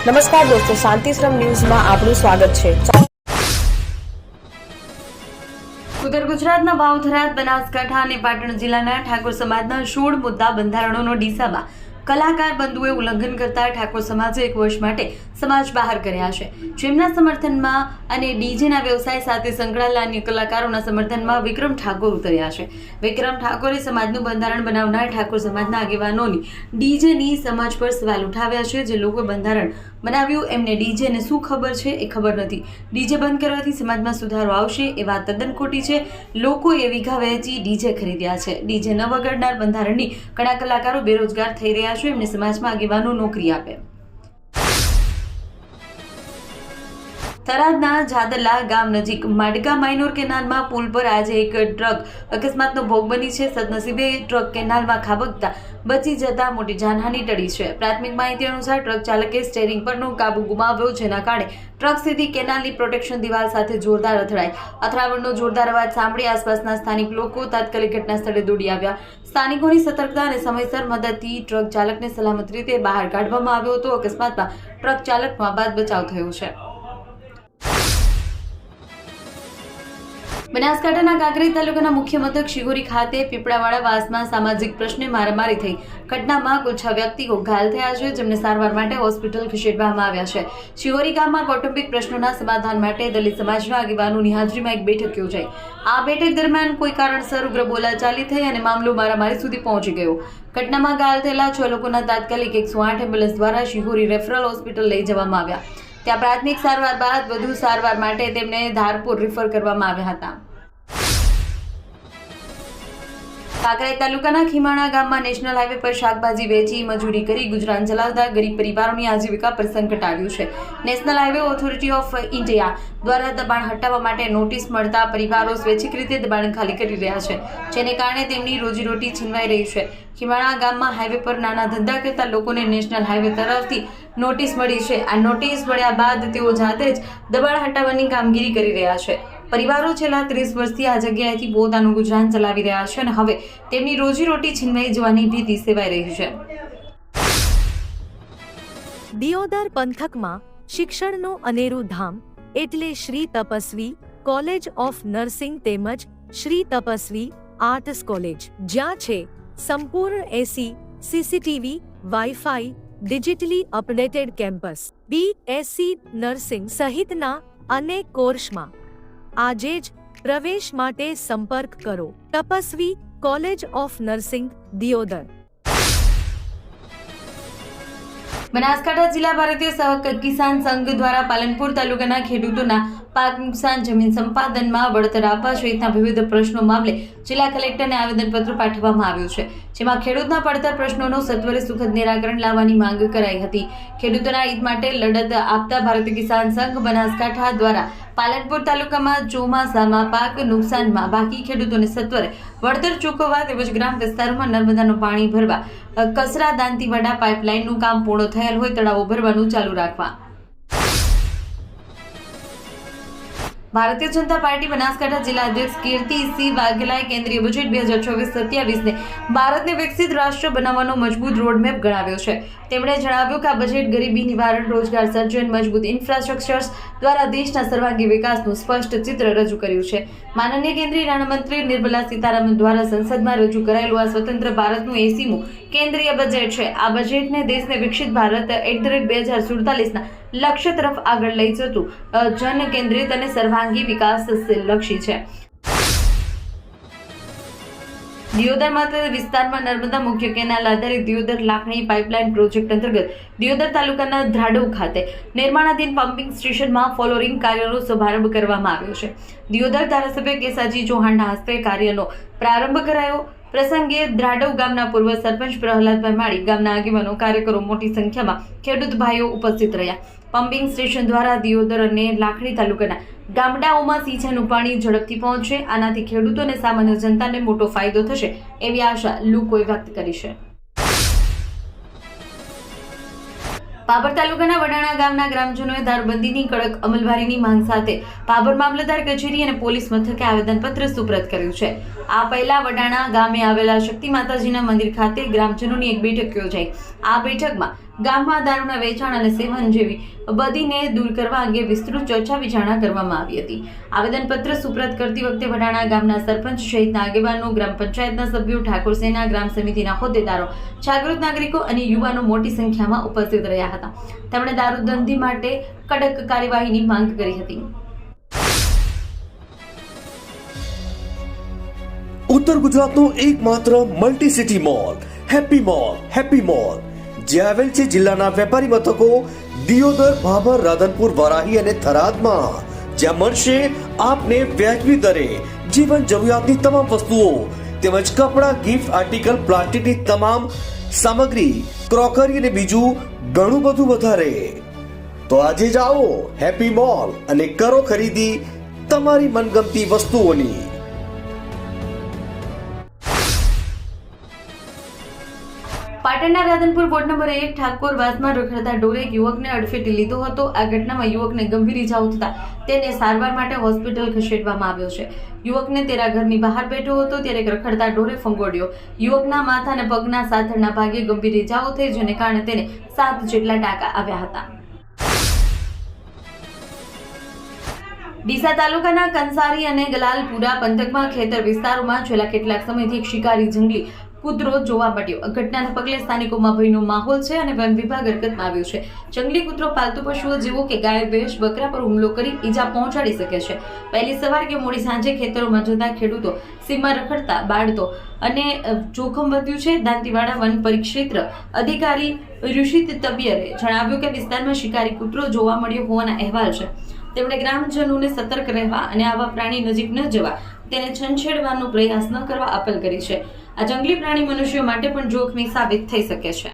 નમસ્કાર દોસ્તો, શાંતિશ્રમ ન્યૂઝમાં આપનું સ્વાગત છે। ઉત્તર ગુજરાતના વાવથરા, બનાસકાંઠા અને પાટણ જિલ્લાના ઠાકોર સમાજના 16 મુદ્દા બંધારણોનો ડીસામાં કલાકાર બંધુએ ઉલ્લંઘન કરતા ઠાકોર સમાજે 1 વર્ષ માટે સમાજ બહાર કર્યા છે, જેમના સમર્થનમાં અને ડીજેના વ્યવસાય સાથે સંકળાયેલા અન્ય કલાકારોના સમર્થનમાં વિક્રમ ઠાકોર ઉતર્યા છે। વિક્રમ ઠાકોરે સમાજનું બંધારણ બનાવનાર ઠાકોર સમાજના આગેવાનોની ડીજેની સમજ પર સવાલ ઉઠાવ્યા છે। જે લોકોએ બંધારણ બનાવ્યું એમને ડીજેને શું ખબર છે એ ખબર નથી। ડીજે બંધ કરવાથી સમાજમાં સુધારો આવશે એ વાત તદ્દન ખોટી છે। લોકોએ વીઘા વહેંચી ડીજે ખરીદ્યા છે। ડીજે ન વગાડનાર બંધારણની ઘણા કલાકારો બેરોજગાર થઈ રહ્યા છે, એમને સમાજમાં આગેવાનો નોકરી આપે। થરાદના જાદલા ગામ નજીક માડકા માઇનોર કેનાલમાં પુલ પર આજે એક ટ્રક અકસ્માતનો ભોગ બની છે। સદનસીબે ટ્રક કેનાલમાં ખાબકતા બચી જતા મોટી જાનહાનિ ટળી છે। પ્રાથમિક માહિતી અનુસાર ટ્રક ચાલકે સ્ટીયરિંગ પરનો કાબુ ગુમાવ્યો, જેના કારણે ટ્રક સીધી કેનાલની પ્રોટેક્શન દિવાલ સાથે જોરદાર અથડાઈ। અથડામણનો જોરદાર અવાજ સાંભળી આસપાસના સ્થાનિક લોકો તાત્કાલિક ઘટના સ્થળે દોડી આવ્યા। સ્થાનિકોની સતર્કતા અને સમયસર મદદથી ટ્રક ચાલકને સલામત રીતે બહાર કાઢવામાં આવ્યો હતો। અકસ્માતમાં ટ્રક ચાલકનો બાદ બચાવ થયો છે। બનાસકાંઠાના કાંકરેજ તાલુકાના મુખ્ય મથક શિહોરી ખાતે પીપળાવાળા વાસમાં સામાજિક પ્રશ્ને મારામારી થઈ ઘટનામાં કુલ 6 વ્યક્તિઓ ઘાયલ થયા છે, જેમને સારવાર માટે હોસ્પિટલ ખસેડવામાં આવ્યા છે। શિહોરી ગામમાં કૌટુંબિક પ્રશ્નોના સમાધાન માટે દલિત સમાજના આગેવાનોની હાજરીમાં એક બેઠક યોજાઈ। આ બેઠક દરમિયાન કોઈ કારણસર ઉગ્ર બોલાચાલી થઈ અને મામલો મારામારી સુધી પહોંચી ગયો। ઘટનામાં ઘાયલ થયેલા 6 લોકોના તાત્કાલિક 108 એમ્બ્યુલન્સ દ્વારા શિહોરી રેફરલ હોસ્પિટલ લઈ જવામાં આવ્યા। ત્યાં પ્રાથમિક સારવાર બાદ વધુ સારવાર માટે તેમને ધારપુર રિફર કરવામાં આવ્યા હતા। કાંકરેજ તાલુકાના ખીમાણા ગામમાં નેશનલ હાઈવે પર શાકભાજી વેચી મજૂરી કરી ગુજરાન ચલાવતા ગરીબ પરિવારોની આજીવિકા પર સંકટ આવ્યું છે। National highway authority of India દ્વારા દબાણ હટાવવા માટે નોટિસ મળતા પરિવારો સ્વૈચ્છિક રીતે દબાણ ખાલી કરી રહ્યા છે, જેને કારણે તેમની રોજીરોટી છીનવાઈ રહી છે। ખીમાણા ગામમાં હાઈવે પર નાના ધંધા કરતા લોકોને નેશનલ હાઈવે તરફથી નોટિસ મળી છે। આ નોટિસ મળ્યા બાદ તેઓ જાતે જ દબાણ હટાવવાની કામગીરી કરી રહ્યા છે। પરિવારો છેલ્લા 30 વર્ષથી આ જગ્યાએથી પોતાનું ગુજરાન ચલાવી રહ્યા છે અને હવે તેમની રોજીરોટી છીનવાઈ જવાની ભીતિ સેવાઈ રહી છે। દિયોદર પંથકમાં શિક્ષણનું અનેરું ધામ એટલે Shri Tapasvi college of nursing તેમજ શ્રી તપસ્વી આર્ટ્સ કોલેજ, જ્યાં છે સંપૂર્ણ AC, CCTV, WiFi, digitally updated campus, BSc nursing સહિતના અનેક કોર્સમાં આજે જ પ્રવેશ માટે સંપર્ક કરો। Tapasvi college of nursing, Deodar. Banaskantha જિલ્લા ભારતીય સહકાર કિસાન સંઘ દ્વારા પાલનપુર તાલુકાના ખેડૂતોના પાક નુકસાન, જમીન સંપાદનમાં વળતર આપવા સહિતના વિવિધ પ્રશ્નો મામલે જિલ્લા કલેક્ટરને આવેદનપત્ર પાઠવવામાં આવ્યું છે, જેમાં ખેડૂતના પડતર પ્રશ્નોનો સત્વરે સુખદ નિરાકરણ લાવવાની માંગ કરાઈ હતી। ખેડૂતોના હિત માટે લડત આપતા ભારતીય કિસાન સંઘ બનાસકાંઠા દ્વારા પાલનપુર તાલુકામાં ચોમાસામાં પાક નુકસાનમાં બાકી ખેડૂતોને સત્વરે વળતર ચૂકવવા તેમજ ગ્રામ વિસ્તારોમાં નર્મદાનું પાણી ભરવા, કસરા દાંતીવાડા પાઇપલાઇનનું કામ પૂર્ણ થયેલ હોય તળાવો ભરવાનું ચાલુ રાખવા। ભારતીય જનતા પાર્ટી બનાસકાંઠા જિલ્લા અધ્યક્ષ કીર્તિસિંહ વાઘેલાએ કેન્દ્રીય બજેટ 2024-27ને ભારતને વિકસિત રાષ્ટ્ર બનાવવાનો મજબૂત રોડમેપ ગણાવ્યો છે। તેમણે જણાવ્યું કે આ બજેટ ગરીબી નિવારણ, રોજગાર સર્જન, મજબૂત ઇન્ફ્રાસ્ટ્રક્ચર્સ દ્વારા દેશના સર્વાંગી વિકાસનું સ્પષ્ટ ચિત્ર રજૂ કર્યું છે। માનનીય કેન્દ્રીય નાણામંત્રી નિર્મલા સીતારામન દ્વારા સંસદમાં રજૂ કરાયેલું આ સ્વતંત્ર ભારતનું 80મું કેન્દ્રીય બજેટ છે। આ બજેટને દેશને વિકસિત ભારત @ 2047ના લક્ષ્ય તરફ આગળ લઈ જતું જન કેન્દ્રિત અને સર્વાંગી વિકાસ લક્ષી છે। દિયોદર મત વિસ્તારમાં નર્મદા મુખ્ય કેનાલ આધારિત દિયોદર લાખણી પાઇપલાઇન પ્રોજેક્ટ અંતર્ગત દિયોદર તાલુકાના ધ્રાડવ ખાતે નિર્માણાધીન પમ્પિંગ સ્ટેશનમાં ફ્લોરિંગ કાર્યનો શુભારંભ કરવામાં આવ્યો છે। દિયોદર ધારાસભ્ય કેસાજી ચૌહાણના હસ્તે કાર્યનો પ્રારંભ કરાયો। પ્રસંગે દ્રાડવ ગામના પૂર્વ સરપંચ પ્રહલાદભાઈ માળી, ગામના આગેવાનો, કાર્યકરો, મોટી સંખ્યામાં ખેડૂત ભાઈઓ ઉપસ્થિત રહ્યા। પમ્પિંગ સ્ટેશન દ્વારા દિયોદર અને લાખણી તાલુકાના ગામડાઓમાં સિંચાઈનું પાણી ઝડપથી પહોંચશે। આનાથી ખેડૂતો અને સામાન્ય જનતાને મોટો ફાયદો થશે એવી આશા લોકોએ વ્યક્ત કરી છે। પાભર તાલુકાના વડાણા ગામના ગ્રામજનોએ દારૂબંધીની કડક અમલવારીની માંગ સાથે પાભર મામલતદાર કચેરી અને પોલીસ મથકે આવેદનપત્ર સુપ્રત કર્યું છે। આ પહેલા વડાણા ગામે આવેલા શક્તિ માતાજીના મંદિર ખાતે ગ્રામજનોની એક બેઠક યોજાઈ। આ બેઠકમાં ગામમાં દારૂના વેચાણ અને સેવન જેવી બદીને દૂર કરવા અંગે વિસ્તૃત ચર્ચા વિચારણા કરવામાં આવી હતી. આવેદનપત્ર સુપ્રત કરતી વખતે વડાણા ગામના સરપંચ સહિતના આગેવાનો, ગ્રામ પંચાયતના સભ્યો, ઠાકોર સેના, ગ્રામ સમિતિના હોદ્દેદારો, જાગૃત નાગરિકો અને યુવાનો મોટી સંખ્યામાં ઉપસ્થિત રહ્યા હતા. તેમણે દારૂબંધી માટે કડક કાર્યવાહીની માંગ કરી હતી. ઉત્તર ગુજરાતનો એકમાત્ર multi city mall happy mall જે આવેલ છે જિલ્લાના વેપારી મથકો દિયોદર, ભાભર, રાધનપુર, વરાહી અને થરાદમાં, જ્યાં મળશે આપને વ્યાજબી દરે જીવન જરૂરિયાતની તમામ વસ્તુઓ તેમજ કપડાં, ગિફ્ટ આર્ટિકલ, પ્લાસ્ટિકની તમામ સામગ્રી, ક્રોકરી અને બીજું ઘણું બધું વધારે. તો આજે જ આવો હેપી મોલ અને કરો ખરીદી તમારી મનગમતી વસ્તુઓની. પાટણના રાધનપુર વોર્ડ નંબર 1 ઠાકોરવાસમાં રખડતા ઢોરે એક યુવકને અડફેટે લીધો હતો. આ ઘટનામાં યુવકને ગંભીર ઇજાઓ થતા તેને સારવાર માટે હોસ્પિટલ ખસેડવામાં આવ્યો છે. યુવકને તેના ઘરની બહાર બેઠો હતો ત્યારે રખડતા ઢોરે ફંગોળ્યો. યુવકના માથા અને પગના સાથળના ભાગે ગંભીર ઇજાઓ થઈ, જેને કારણે તેને 7 જેટલા ટાંકા આવ્યા હતા. ડીસા તાલુકાના કંસારી અને ગલાલપુરા પંથકમાં ખેતર વિસ્તારોમાં છેલ્લા કેટલાક સમયથી એક શિકારી જંગલી કૂતરો જોવા મળ્યો. આ ઘટનાને પગલે સ્થાનિકોમાં ભયનો માહોલ છે અને વન વિભાગ હરકતમાં આવ્યું છે. જંગલી કૂતરો પાલતુ પશુઓ જેવો કે ગાય, ભેંસ, બકરા પર હુમલો કરી ઈજા પહોંચાડી શકે છે. પહેલી સવાર કે મોડી સાંજે ખેતરોમાં જતા ખેડૂતો સીમમાં રખડતા બાળતો અને જોખમ વધ્યું છે. દાંતીવાડા વન પરિક્ષેત્ર અધિકારી ઋષિત તબિયરે જણાવ્યું કે વિસ્તારમાં શિકારી કૂતરો જોવા મળ્યો હોવાના અહેવાલ છે. તેમણે ગ્રામજનોને સતર્ક રહેવા અને આવા પ્રાણી નજીક ન જવા, તેને છંછેડવાનો પ્રયાસ ન કરવા અપીલ કરી છે. આ જંગલી પ્રાણી મનુષ્યો માટે પણ જોખમી સાબિત થઈ શકે છે.